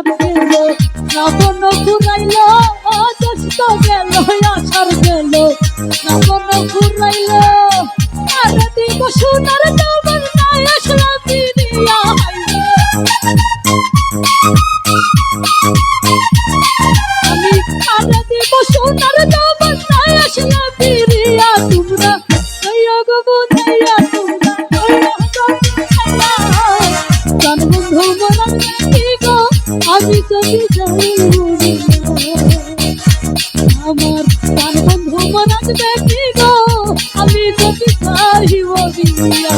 রাত গেল শ্রাবণ ঘুরাইল জ্যৈষ্ঠ গেল আষাঢ় গেল শ্রাবণ ঘুরাইল আর দিব সোনার যৌবন নাই আসলা ফিরিয়া আমি আর দিব সোনার যৌবন নাই আসলা ফিরিয়া তোমরা গো বুঝাইয়া তোমরা বন্ধু মন গো আমি যদি যাই আমার প্রাণ বন্ধু মন দেখি গো আমি যদি যাই বলিয়া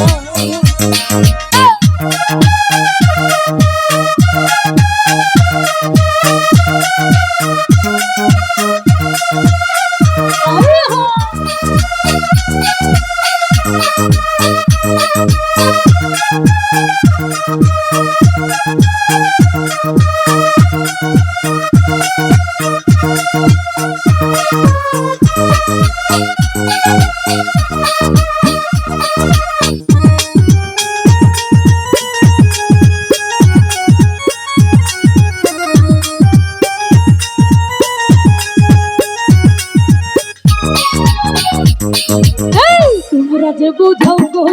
তোমরা যে বুঝাও গো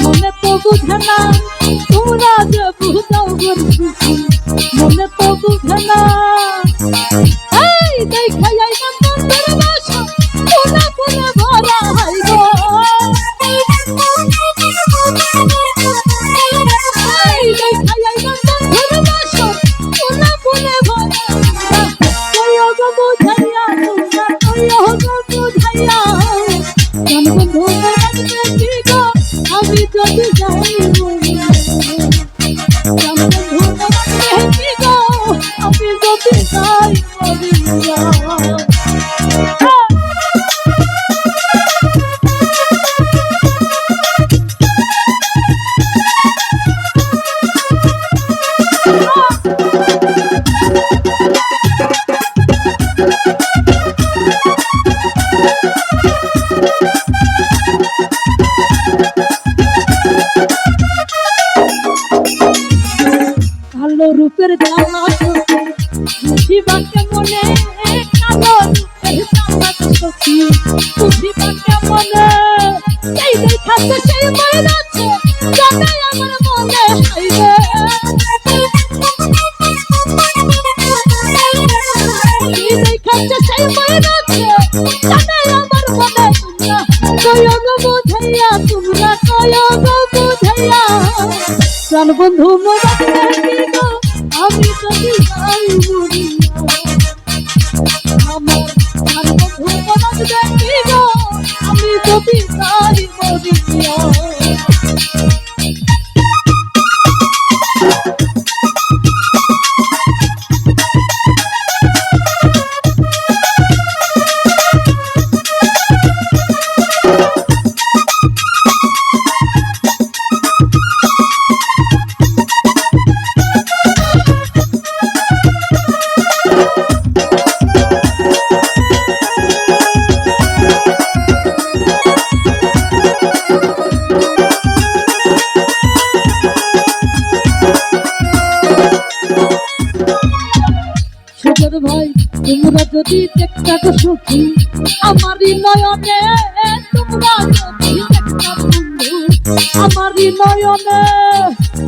মনে তো বুঝে না তোমরা যে বুঝাও গো মনে তো বুঝে না এই দেখাই না বন্ধুর বাসা পুরা পুরা ভরা হইব এই দেখাই না বন্ধুর বাসা পুরা পুরা ভরা কইও গো বুঝাইয়া তোমরা কইও গো বুঝাইয়া বন্ধু দেখি গো আমি যদি যাই বলিয়া বন্ধু দেখি গো আমি যদি যাই বলিয়া কালো রূপের জানা বুঝিবাকে মনে কালো রূপের জানা সখী বুঝিবাকে মনে সেই দেখাচ্ছে সেই ময়নাছে জানে আমার মনে হাইরে সেই দেখাচ্ছে সেই ময়নাছে জানে আমার মনে তোমরা কয়ো গো বুঝাইয়া তোমরা কয়ো গো বুঝাইয়া প্রাণ বন্ধু মনে দেখি গো আমি যদি যাই বলিয়া আমার প্রাণ বন্ধু মনে দেখি গো আমি যদি যাই বলিয়া ভাই তোমরা যদি দেখতে গো সুখী আমারই নয়নে তোমরা যদি দেখতে বন্ধু আমারই নয়নে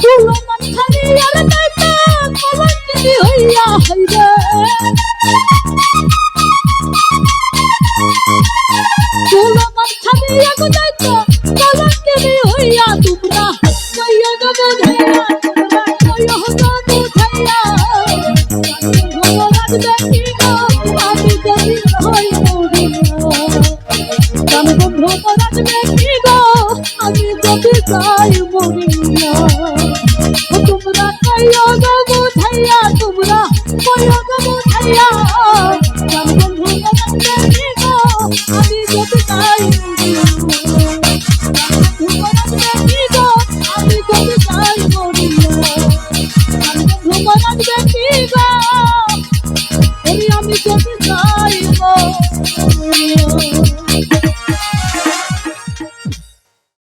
তুলমান খালি আর নাইতে কলঙ্কিনী হইয়া হইবে তুলমান খালি আর নাইতে কলঙ্কিনী হইয়া তোমরা কইয়া গো বুঝাইয়া তোমরা কইয়া গো বুঝাইয়া দেখি গো আমি যদি হই মরিয়া বন্ধু মরাজ দেখি গো আমি যদি যাই মরিয়া তোমরা কইও গো বুঝাইয়া তোমরা কইও গো বুঝাইয়া বন্ধু মরাজ দেখি গো আমি যদি যাই মরিয়া বন্ধু মরাজ দেখি গো আমি যদি যাই মরিয়া বন্ধু মরাজ দেখি গো আমি যদি যাই